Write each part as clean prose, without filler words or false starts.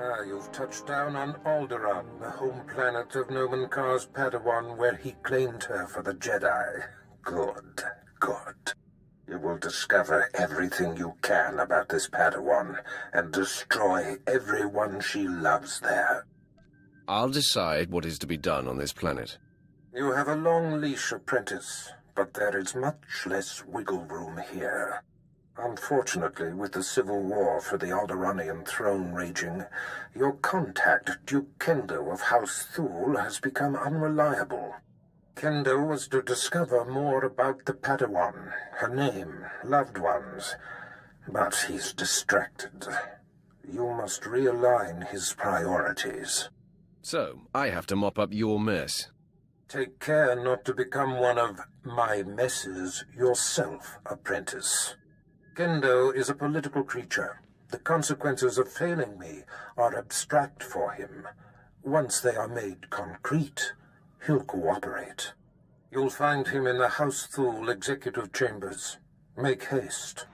Ah, you've touched down on Alderaan, the home planet of Nomen Karr's Padawan, where he claimed her for the Jedi. Good, good. You will discover everything you can about this Padawan, and destroy everyone she loves there. I'll decide what is to be done on this planet. You have a long leash, apprentice, but there is much less wiggle room here. Unfortunately, with the civil war for the Alderaanian throne raging, your contact, Duke Kendoh of House Thule, has become unreliable. Kendoh was to discover more about the Padawan, her name, loved ones, but he's distracted. You must realign his priorities. So, I have to mop up your mess. Take care not to become one of my messes yourself, apprentice. Kendoh is a political creature. The consequences of failing me are abstract for him. Once they are made concrete, he'll cooperate. You'll find him in the House Thule executive chambers. Make haste.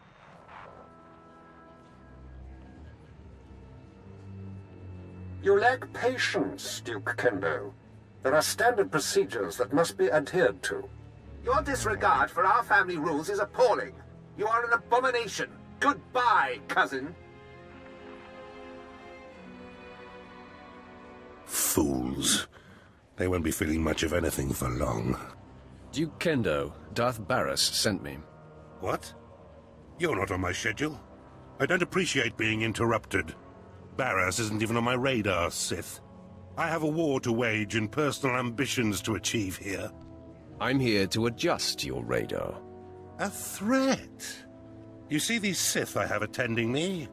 You lack patience, Duke Kendoh. There are standard procedures that must be adhered to. Your disregard for our family rules is appalling. You are an abomination. Goodbye, cousin. Fools. They won't be feeling much of anything for long. Duke Kendoh, Darth Baras sent me. What? You're not on my schedule. I don't appreciate being interrupted. Baras isn't even on my radar, Sith. I have a war to wage and personal ambitions to achieve here. I'm here to adjust your radar. A threat? You see these Sith I have attending me?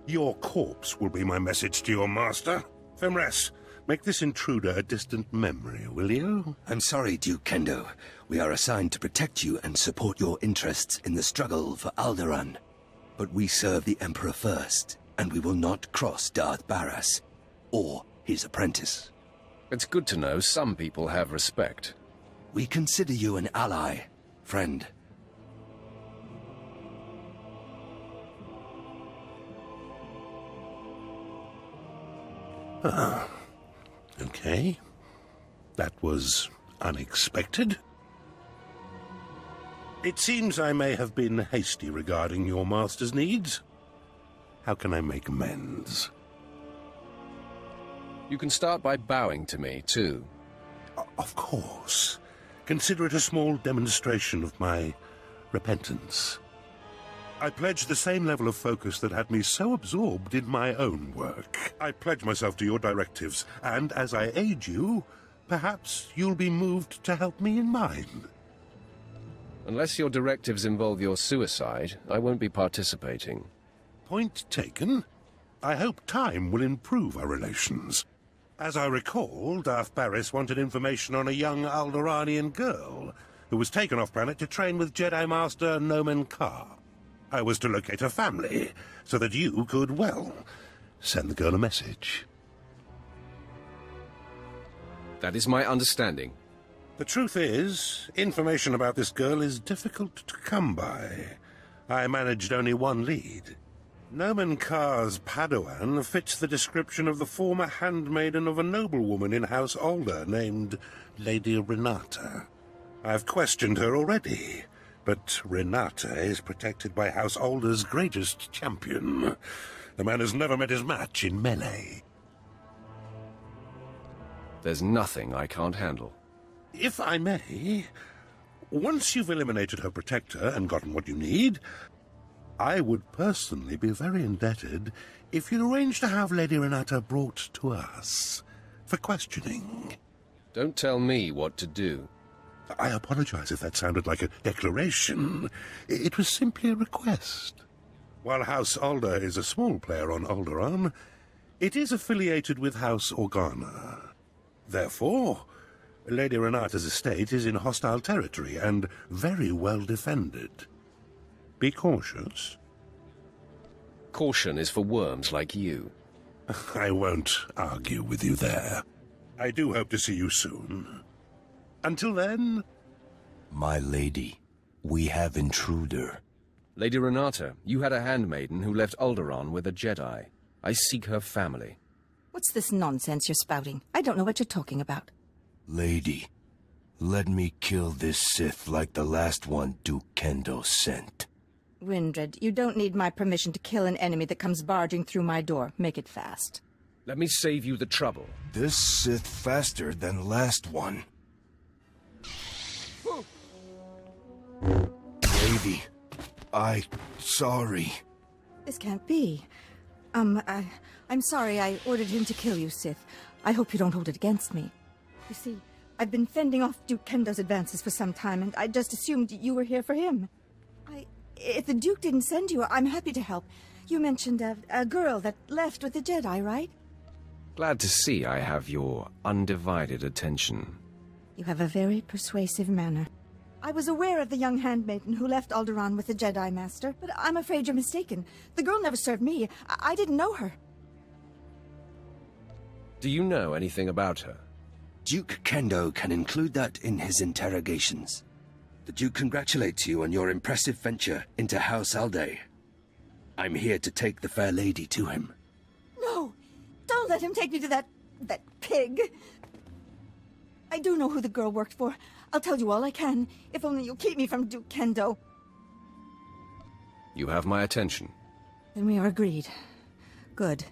Your corpse will be my message to your master. Femres, make this intruder a distant memory, will you? I'm sorry, Duke Kendoh. We are assigned to protect you and support your interests in the struggle for Alderaan. But we serve the Emperor first, and we will not cross Darth Baras, or his apprentice. It's good to know some people have respect. We consider you an ally, friend. Okay. That was unexpected. It seems I may have been hasty regarding your master's needs. How can I make amends? You can start by bowing to me, too. Of course. Consider it a small demonstration of my repentance. I pledge the same level of focus that had me so absorbed in my own work. I pledge myself to your directives, and as I aid you, perhaps you'll be moved to help me in mine. Unless your directives involve your suicide, I won't be participating. Point taken. I hope time will improve our relations. As I recall, Darth Baras wanted information on a young Alderaanian girl who was taken off-planet to train with Jedi Master Nomen Karr. I was to locate her family, so that you could, well, send the girl a message. That is my understanding. The truth is, information about this girl is difficult to come by. I managed only one lead. Nomen Karr's Padawan fits the description of the former handmaiden of a noblewoman in House Alder named Lady Renata. I've questioned her already, but Renata is protected by House Alder's greatest champion. The man has never met his match in melee. There's nothing I can't handle. If I may, once you've eliminated her protector and gotten what you need, I would personally be very indebted if you'd arrange to have Lady Renata brought to us for questioning. Don't tell me what to do. I apologize if that sounded like a declaration. It was simply a request. While House Alder is a small player on Alderaan, it is affiliated with House Organa. Therefore, Lady Renata's estate is in hostile territory and very well defended. Be cautious. Caution is for worms like you. I won't argue with you there. I do hope to see you soon. Until then... My lady, we have intruder. Lady Renata, you had a handmaiden who left Alderaan with a Jedi. I seek her family. What's this nonsense you're spouting? I don't know what you're talking about. Lady, let me kill this Sith like the last one Duke Kendoh sent. Windred, you don't need my permission to kill an enemy that comes barging through my door. Make it fast. Let me save you the trouble. This Sith faster than last one. Lady, sorry. This can't be. I'm sorry I ordered him to kill you, Sith. I hope you don't hold it against me. You see, I've been fending off Duke Kendoh's advances for some time, and I just assumed you were here for him. If the Duke didn't send you, I'm happy to help. You mentioned a girl that left with the Jedi, right? Glad to see I have your undivided attention. You have a very persuasive manner. I was aware of the young handmaiden who left Alderaan with the Jedi Master, but I'm afraid you're mistaken. The girl never served me. I didn't know her. Do you know anything about her? Duke Kendoh can include that in his interrogations. The Duke congratulates you on your impressive venture into House Alday. I'm here to take the fair lady to him. No! Don't let him take me to that pig! I do know who the girl worked for. I'll tell you all I can, if only you'll keep me from Duke Kendoh. You have my attention. Then we are agreed. Good.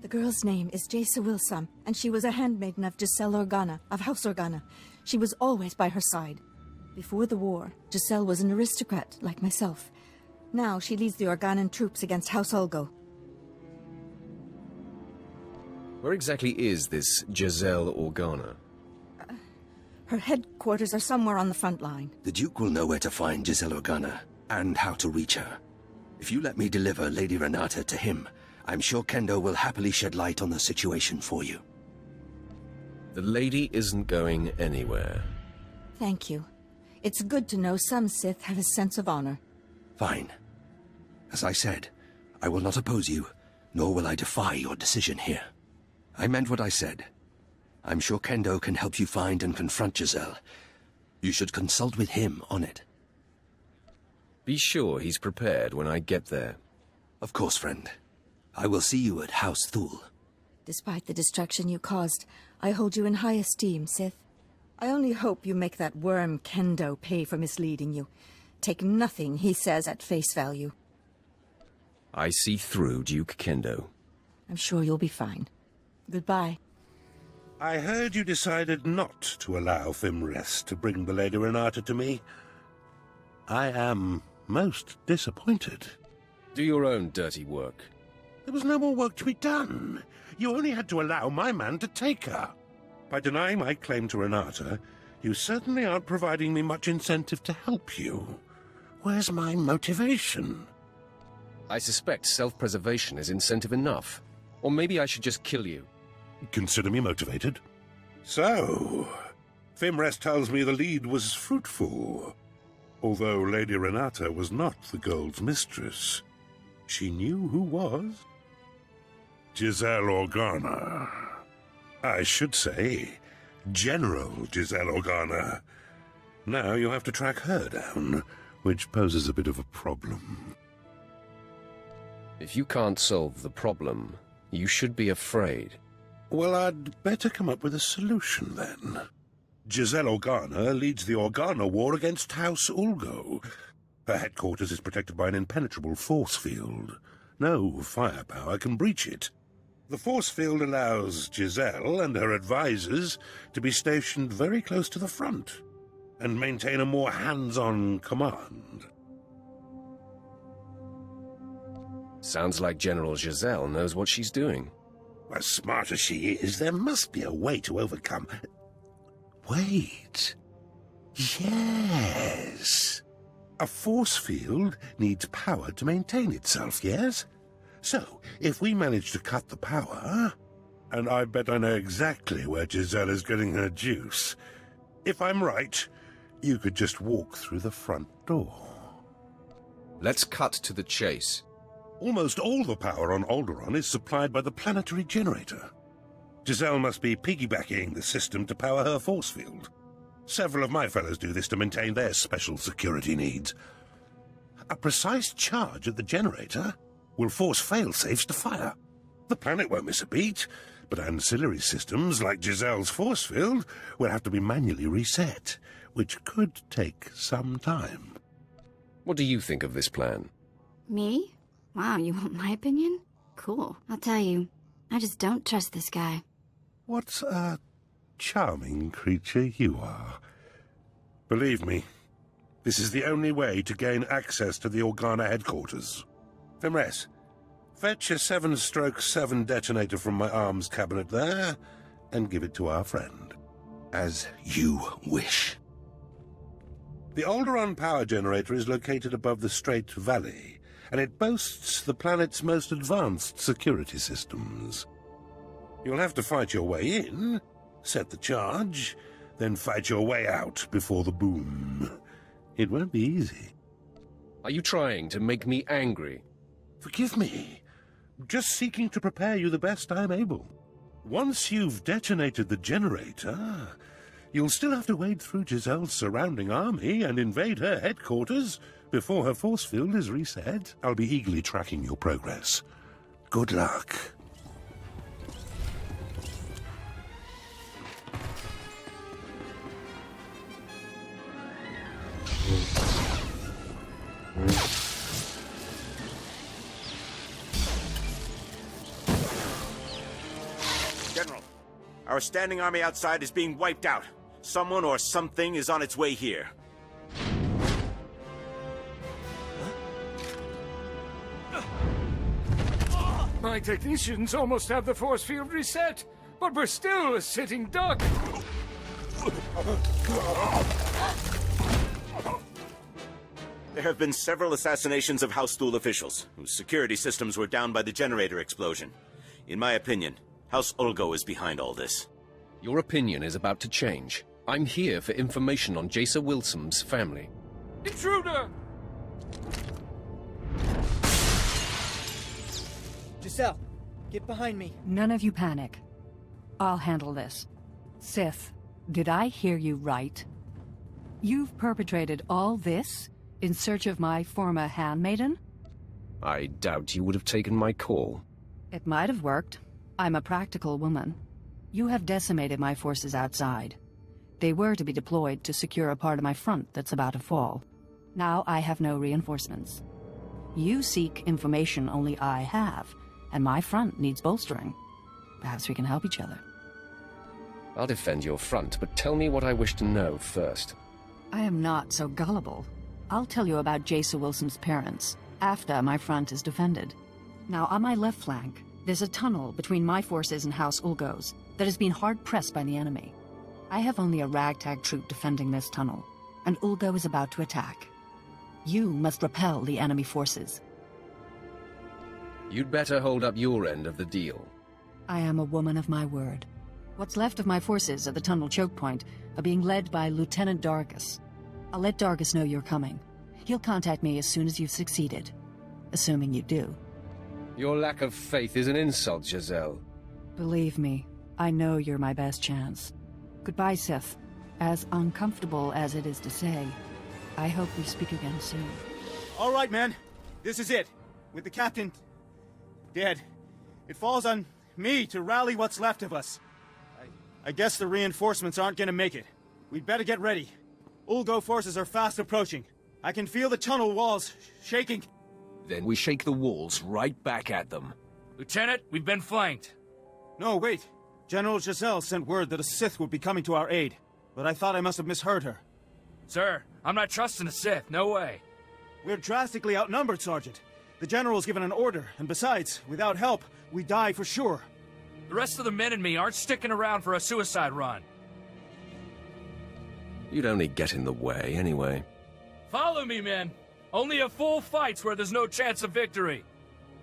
The girl's name is Jaesa Wilsam, and she was a handmaiden of Gesselle Organa, of House Organa. She was always by her side. Before the war, Gesselle was an aristocrat, like myself. Now she leads the Organan troops against House Ulgo. Where exactly is this Gesselle Organa? Her headquarters are somewhere on the front line. The Duke will know where to find Gesselle Organa, and how to reach her. If you let me deliver Lady Renata to him, I'm sure Kendoh will happily shed light on the situation for you. The lady isn't going anywhere. Thank you. It's good to know some Sith have a sense of honor. Fine. As I said, I will not oppose you, nor will I defy your decision here. I meant what I said. I'm sure Kendoh can help you find and confront Gesselle. You should consult with him on it. Be sure he's prepared when I get there. Of course, friend. I will see you at House Thule. Despite the destruction you caused, I hold you in high esteem, Sith. I only hope you make that worm Kendoh pay for misleading you. Take nothing he says at face value. I see through Duke Kendoh. I'm sure you'll be fine. Goodbye. I heard you decided not to allow Fimrest to bring the Lady Renata to me. I am most disappointed. Do your own dirty work. There was no more work to be done. You only had to allow my man to take her. By denying my claim to Renata, you certainly aren't providing me much incentive to help you. Where's my motivation? I suspect self-preservation is incentive enough. Or maybe I should just kill you. Consider me motivated. So, Fimrest tells me the lead was fruitful. Although Lady Renata was not the girl's mistress, she knew who was. Gesselle Organa. I should say, General Gesselle Organa. Now you have to track her down, which poses a bit of a problem. If you can't solve the problem, you should be afraid. Well, I'd better come up with a solution, then. Gesselle Organa leads the Organa War against House Ulgo. Her headquarters is protected by an impenetrable force field. No firepower can breach it. The force field allows Gesselle and her advisors to be stationed very close to the front and maintain a more hands-on command. Sounds like General Gesselle knows what she's doing. As smart as she is, there must be a way to overcome... Wait. Yes. A force field needs power to maintain itself, yes? So, if we manage to cut the power... And I bet I know exactly where Gesselle is getting her juice. If I'm right, you could just walk through the front door. Let's cut to the chase. Almost all the power on Alderaan is supplied by the planetary generator. Gesselle must be piggybacking the system to power her force field. Several of my fellows do this to maintain their special security needs. A precise charge at the generator will force fail-safes to fire. The planet won't miss a beat, but ancillary systems like Gesselle's force field will have to be manually reset, which could take some time. What do you think of this plan? Me? Wow, you want my opinion? Cool. I'll tell you, I just don't trust this guy. What a charming creature you are. Believe me, this is the only way to gain access to the Organa headquarters. Fimres, fetch a 7/7 detonator from my arms cabinet there, and give it to our friend. As you wish. The Alderaan power generator is located above the Strait Valley, and it boasts the planet's most advanced security systems. You'll have to fight your way in, set the charge, then fight your way out before the boom. It won't be easy. Are you trying to make me angry? Forgive me. Just seeking to prepare you the best I'm able. Once you've detonated the generator, you'll still have to wade through Gesselle's surrounding army and invade her headquarters before her force field is reset. I'll be eagerly tracking your progress. Good luck. General, our standing army outside is being wiped out. Someone or something is on its way here. My technicians almost have the force field reset, but we're still a sitting duck. There have been several assassinations of House Thule officials, whose security systems were down by the generator explosion. In my opinion, House Ulgo is behind all this. Your opinion is about to change. I'm here for information on Jaesa Wilson's family. Intruder! Gesselle, get behind me. None of you panic. I'll handle this. Sith, did I hear you right? You've perpetrated all this in search of my former handmaiden? I doubt you would have taken my call. It might have worked. I'm a practical woman. You have decimated my forces outside. They were to be deployed to secure a part of my front that's about to fall. Now I have no reinforcements. You seek information only I have, and my front needs bolstering. Perhaps we can help each other. I'll defend your front, but tell me what I wish to know first. I am not so gullible. I'll tell you about Jaesa Wilson's parents, after my front is defended. Now, on my left flank, there's a tunnel between my forces and House Ulgo's that has been hard-pressed by the enemy. I have only a ragtag troop defending this tunnel, and Ulgo is about to attack. You must repel the enemy forces. You'd better hold up your end of the deal. I am a woman of my word. What's left of my forces at the tunnel choke point are being led by Lieutenant Dargus. I'll let Dargus know you're coming. He'll contact me as soon as you've succeeded. Assuming you do. Your lack of faith is an insult, Gesselle. Believe me, I know you're my best chance. Goodbye, Sith. As uncomfortable as it is to say, I hope we speak again soon. All right, man. This is it. With the captain dead, it falls on me to rally what's left of us. I guess the reinforcements aren't gonna make it. We'd better get ready. Ulgo forces are fast approaching. I can feel the tunnel walls shaking. Then we shake the walls right back at them. Lieutenant, we've been flanked. No, wait. General Gesselle sent word that a Sith would be coming to our aid, but I thought I must have misheard her. Sir, I'm not trusting a Sith, no way. We're drastically outnumbered, Sergeant. The General's given an order, and besides, without help, we die for sure. The rest of the men and me aren't sticking around for a suicide run. You'd only get in the way, anyway. Follow me, men. Only a full fight's where there's no chance of victory.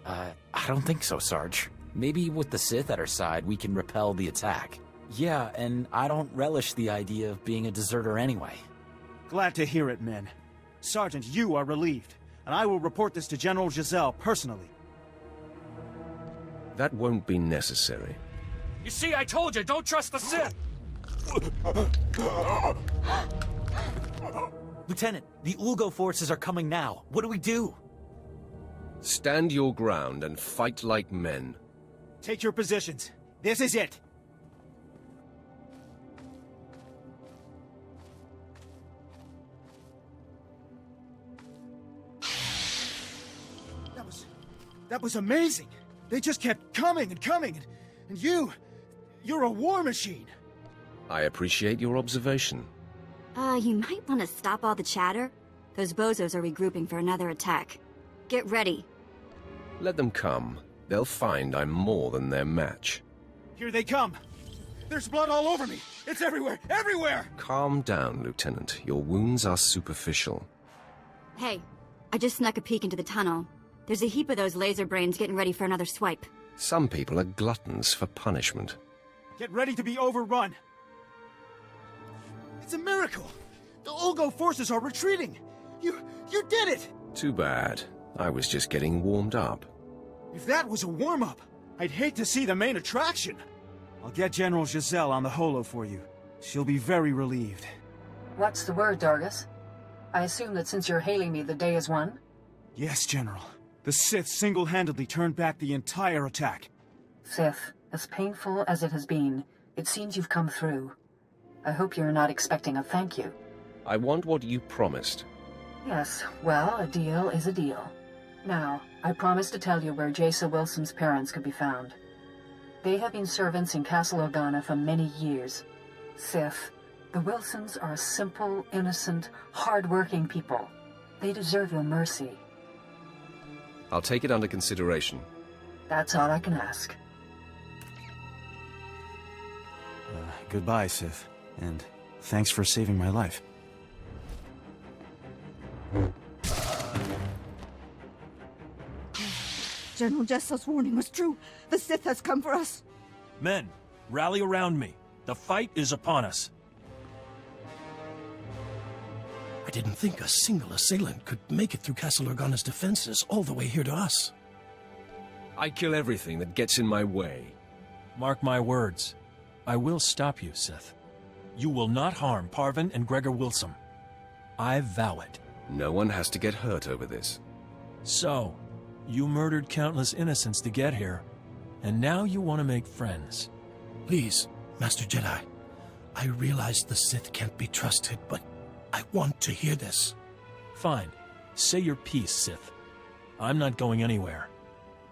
I don't think so, Sarge. Maybe with the Sith at our side, we can repel the attack. Yeah, and I don't relish the idea of being a deserter anyway. Glad to hear it, men. Sergeant, you are relieved, and I will report this to General Gesselle personally. That won't be necessary. You see, I told you, don't trust the Sith! Lieutenant, the Ulgo forces are coming now. What do we do? Stand your ground and fight like men. Take your positions. This is it. That was amazing. They just kept coming and coming, and you're a war machine. I appreciate your observation. You might want to stop all the chatter. Those bozos are regrouping for another attack. Get ready. Let them come. They'll find I'm more than their match. Here they come. There's blood all over me. It's everywhere, everywhere! Calm down, Lieutenant. Your wounds are superficial. Hey, I just snuck a peek into the tunnel. There's a heap of those laser brains getting ready for another swipe. Some people are gluttons for punishment. Get ready to be overrun. It's a miracle. The Ulgo forces are retreating. You did it! Too bad. I was just getting warmed up. If that was a warm-up, I'd hate to see the main attraction. I'll get General Gesselle on the holo for you. She'll be very relieved. What's the word, Dargus? I assume that since you're hailing me, the day is won? Yes, General. The Sith single-handedly turned back the entire attack. Sith, as painful as it has been, it seems you've come through. I hope you're not expecting a thank you. I want what you promised. Yes, well, a deal is a deal. Now, I promise to tell you where Jaesa Wilson's parents could be found. They have been servants in Castle Organa for many years. Sith, the Wilsons are a simple, innocent, hard-working people. They deserve your mercy. I'll take it under consideration. That's all I can ask. Goodbye, Sith. And thanks for saving my life. General Jessel's warning was true. The Sith has come for us. Men, rally around me. The fight is upon us. I didn't think a single assailant could make it through Castle Organa's defenses all the way here to us. I kill everything that gets in my way. Mark my words. I will stop you, Sith. You will not harm Parvin and Gregor Wilson. I vow it. No one has to get hurt over this. So, you murdered countless innocents to get here, and now you want to make friends. Please, Master Jedi. I realize the Sith can't be trusted, but I want to hear this. Fine. Say your piece, Sith. I'm not going anywhere,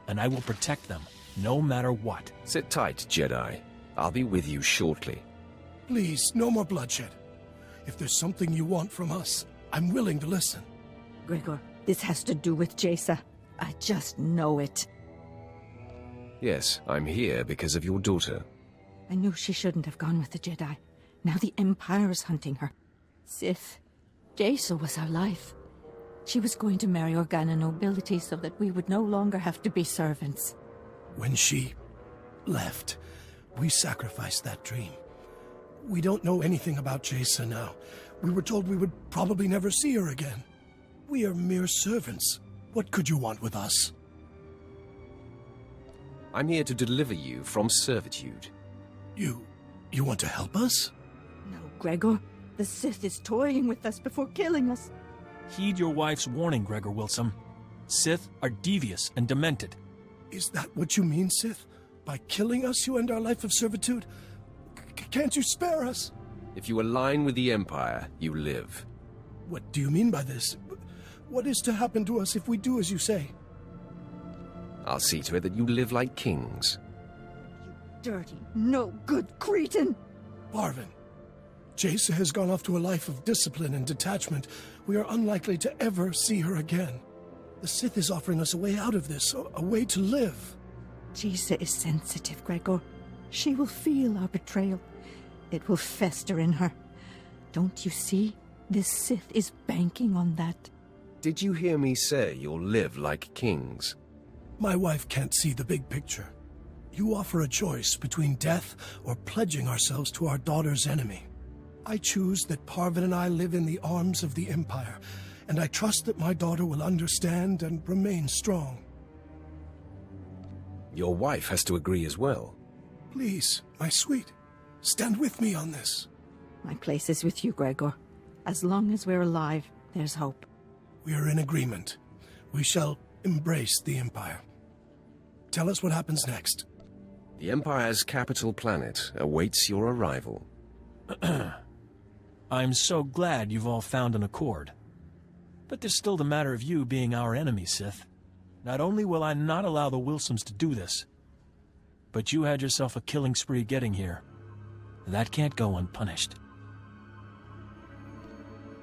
and I will protect them, no matter what. Sit tight, Jedi. I'll be with you shortly. Please, no more bloodshed. If there's something you want from us, I'm willing to listen. Gregor, this has to do with Jaesa. I just know it. Yes, I'm here because of your daughter. I knew she shouldn't have gone with the Jedi. Now the Empire is hunting her. Sith, Jaesa was our life. She was going to marry Organa nobility so that we would no longer have to be servants. When she left, we sacrificed that dream. We don't know anything about Jaesa now. We were told we would probably never see her again. We are mere servants. What could you want with us? I'm here to deliver you from servitude. You want to help us? No, Gregor. The Sith is toying with us before killing us. Heed your wife's warning, Gregor Wilson. Sith are devious and demented. Is that what you mean, Sith? By killing us, you end our life of servitude? Can't you spare us? If you align with the Empire, you live. What do you mean by this? What is to happen to us if we do as you say? I'll see to it that you live like kings. Dirty, no-good cretin! Parvin, Jaesa has gone off to a life of discipline and detachment. We are unlikely to ever see her again. The Sith is offering us a way out of this, a way to live. Jaesa is sensitive, Gregor. She will feel our betrayal. It will fester in her. Don't you see? This Sith is banking on that. Did you hear me say you'll live like kings? My wife can't see the big picture. You offer a choice between death or pledging ourselves to our daughter's enemy. I choose that Parvin and I live in the arms of the Empire, and I trust that my daughter will understand and remain strong. Your wife has to agree as well. Please, my sweet, stand with me on this. My place is with you, Gregor. As long as we're alive, there's hope. We are in agreement. We shall embrace the Empire. Tell us what happens next. The Empire's capital planet awaits your arrival. I'm so glad you've all found an accord. But there's still the matter of you being our enemy, Sith. Not only will I not allow the Wilsons to do this, but you had yourself a killing spree getting here. That can't go unpunished.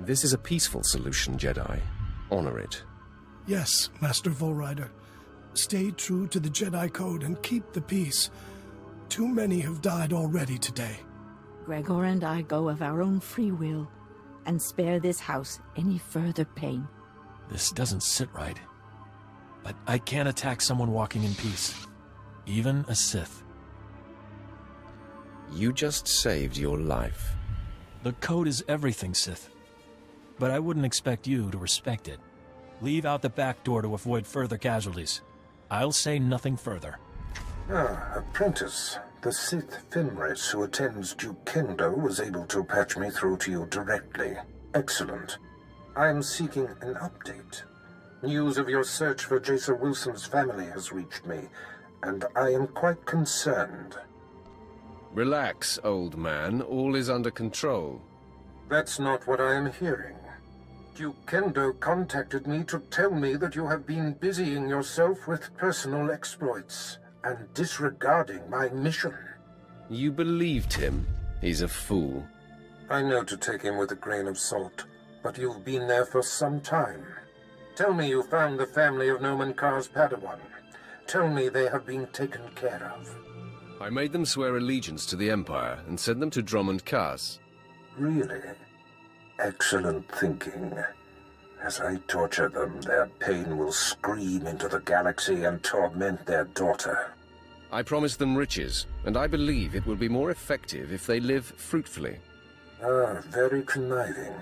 This is a peaceful solution, Jedi. Honor it. Yes, Master Volrider. Stay true to the Jedi Code and keep the peace. Too many have died already today. Gregor and I go of our own free will, and spare this house any further pain. This doesn't sit right. But I can't attack someone walking in peace. Even a Sith. You just saved your life. The Code is everything, Sith. But I wouldn't expect you to respect it. Leave out the back door to avoid further casualties. I'll say nothing further. Ah, apprentice. The Sith Fimris who attends Duke Kendoh was able to patch me through to you directly. Excellent. I am seeking an update. News of your search for Jaesa Wilson's family has reached me, and I am quite concerned. Relax, old man. All is under control. That's not what I am hearing. Duke Kendoh contacted me to tell me that you have been busying yourself with personal exploits and disregarding my mission. You believed him? He's a fool. I know to take him with a grain of salt, but you've been there for some time. Tell me you found the family of Nomen Karr's Padawan. Tell me they have been taken care of. I made them swear allegiance to the Empire and sent them to Dromund Kaas. Really? Excellent thinking. As I torture them, their pain will scream into the galaxy and torment their daughter. I promised them riches, and I believe it will be more effective if they live fruitfully. Ah, very conniving.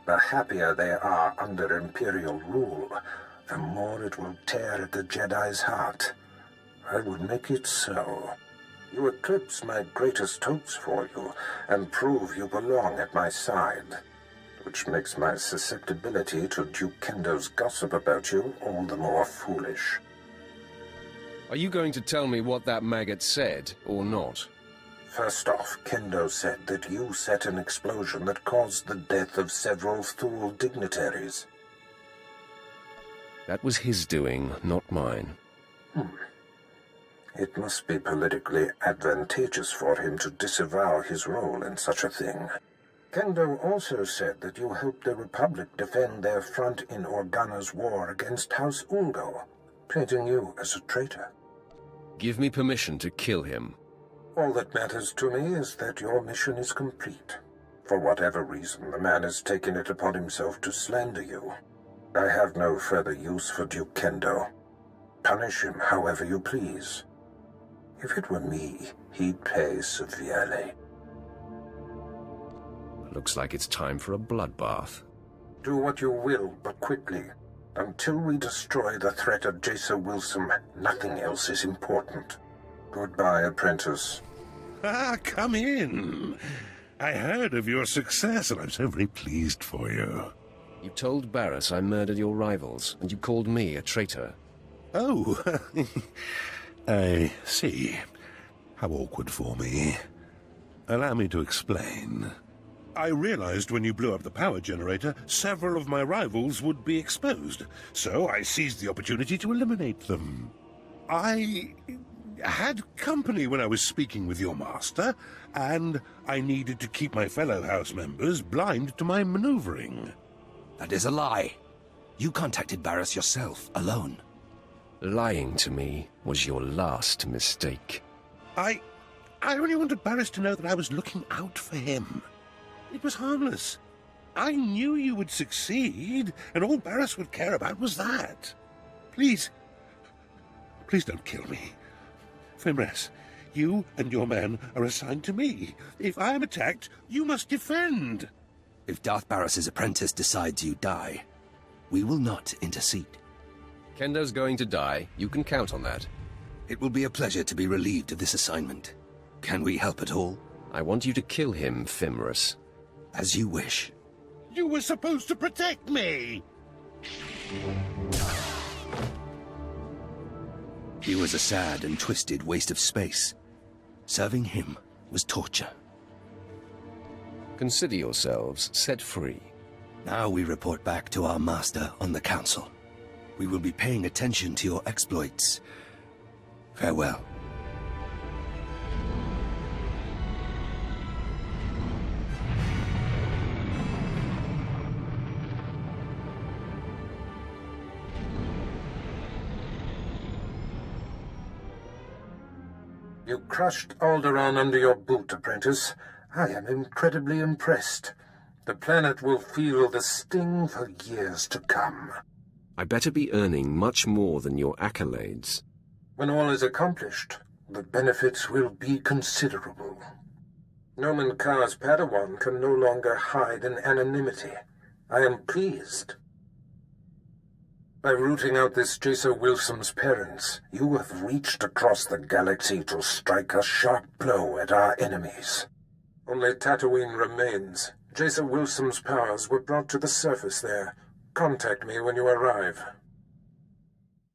The happier they are under Imperial rule, the more it will tear at the Jedi's heart. I will make it so. You eclipse my greatest hopes for you, and prove you belong at my side. Which makes my susceptibility to Duke Kendoh's gossip about you all the more foolish. Are you going to tell me what that maggot said, or not? First off, Kendoh said that you set an explosion that caused the death of several Thule dignitaries. That was his doing, not mine. It must be politically advantageous for him to disavow his role in such a thing. Kendoh also said that you helped the Republic defend their front in Organa's war against House Ulgo, painting you as a traitor. Give me permission to kill him. All that matters to me is that your mission is complete. For whatever reason, the man has taken it upon himself to slander you. I have no further use for Duke Kendoh. Punish him however you please. If it were me, he'd pay severely. Looks like it's time for a bloodbath. Do what you will, but quickly. Until we destroy the threat of Jaesa Wilson, nothing else is important. Goodbye, apprentice. Ah, come in. I heard of your success, and I'm so very pleased for you. You told Baras I murdered your rivals, and you called me a traitor. Oh, I see. How awkward for me. Allow me to explain. I realized when you blew up the power generator, several of my rivals would be exposed, so I seized the opportunity to eliminate them. I had company when I was speaking with your master, and I needed to keep my fellow house members blind to my maneuvering. That is a lie. You contacted Baras yourself, alone. Lying to me was your last mistake. I only wanted Baras to know that I was looking out for him. It was harmless. I knew you would succeed, and all Baras would care about was that. Please don't kill me. Fimris, you and your men are assigned to me. If I am attacked, you must defend. If Darth Baras' apprentice decides you die, we will not intercede. Kendoh's going to die. You can count on that. It will be a pleasure to be relieved of this assignment. Can we help at all? I want you to kill him, Fimris. As you wish. You were supposed to protect me! He was a sad and twisted waste of space, Serving him was torture. Consider yourselves set free. Now we report back to our master on the council. We will be paying attention to your exploits. Farewell. You crushed Alderaan under your boot, apprentice. I am incredibly impressed. The planet will feel the sting for years to come. I better be earning much more than your accolades. When all is accomplished, the benefits will be considerable. Nomen Karr's Padawan can no longer hide in anonymity. I am pleased. By rooting out this Jaesa Wilson's parents, you have reached across the galaxy to strike a sharp blow at our enemies. Only Tatooine remains. Jaesa Wilson's powers were brought to the surface there. Contact me when you arrive.